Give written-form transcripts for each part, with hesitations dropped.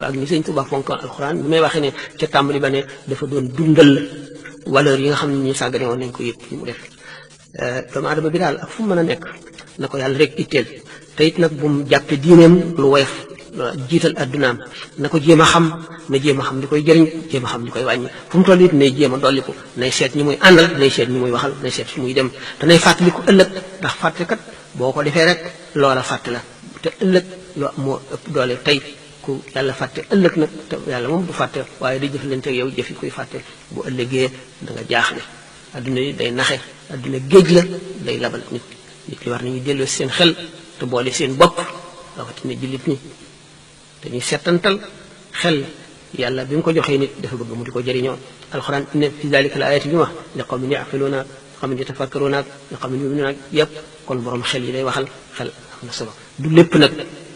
ak ni Sëñ Tuubaa fonkoon alxuraan bi may waxee ne ca tàmbali ba ne dafa doon dundal valeur yi nga xam ne ñu sàggane woon nañ ko yëpp mu def doomu aadama bi daal ak fu mu mën a nekk na ko yàlla rek itteel te it nag bu mu jàppe diineem lu woyof jiital addunaam na ko jéem a xam na jéem a xam li koy jëriñ jéem a xam li koy wàññi fu mu toll it nay jéem a dolliku nay seet ñi muy àndal nay seet ñi muy waxal nay seet fi muy dem te nay fàttaliku ëllëg ndax fàtte kat boo ko defee rek loola fàtte la te ëllëg loo moo ëpp doole tey ku yàlla fàtte ëllëg nag te yàlla moom du fàtte waaye day jëflante ak yow jëfi kuy fàtte bu ëllëgee da nga jaaxle adduna yi day naxe adduna géej la day labal nit li war nañu delloo seen xel te boole seen bopp rawatina jullit ñi dañuy settantal xel yàlla bi mu ko joxee nit dafa bëgg mu di ko jëriñoo alxuraan inna fi dalika la ayaati bi ma li qawmin yaqiluuna li qawmin yatafakkaruuna li qawmin yuminuuna yëpp kon borom xel yi day waxal xel am na solo du lépp nag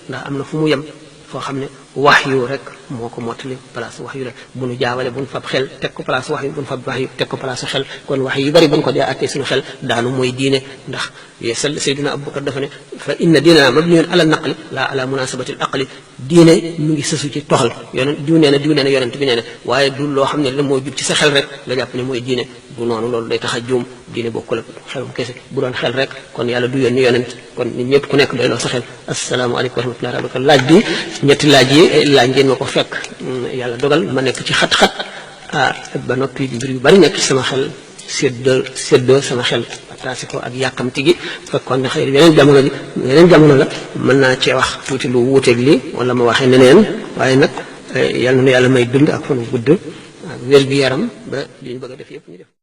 ndax am na fu mu yem foo xam ne wax yu rek moo ko mottali place wax yu la bu nu jaawale bu nu fab xel teg ko place wax yu bu nu fab wax yu teg ko place xel kon wax yu bari bu nu ko dee attee suñu xel daanu mooy diine ndax yeesal Seydina Abubakar dafa ne fa inna diinana mabniyun ala naqli la ala munasabati al aqli diine mu ngi sësu ci toxal yonent diw nee na yonent bi nee na waaye du loo xam ne la moo jub ci sa xel rek la jàpp ne mooy diine du noonu loolu day tax a juum diine bokkul ak xelum kese bu doon xel rek kon yàlla du yónni yonent kon nit ñëpp ku nekk doy loo sa xel asalaamaaleykum wa rahmatullahi wa barakatuh laaj bi ñetti laaj yi laaj ngeen ma ko fekk yàlla dogal ma nekk ci xat-xat ba noppi mbir yu bari nekk ci sama xel séddoo sama xel taasi ko ak yàkkamti gi fekkoon ne xëy yeneen jamono la mën naa cee wax tuuti lu wuuteeg lii wala ma waxee neneen waaye nag yal na yàlla may dund ak fan wu gudd ak wér gi yaram ba li ñu bëgg a def yëpp ñu def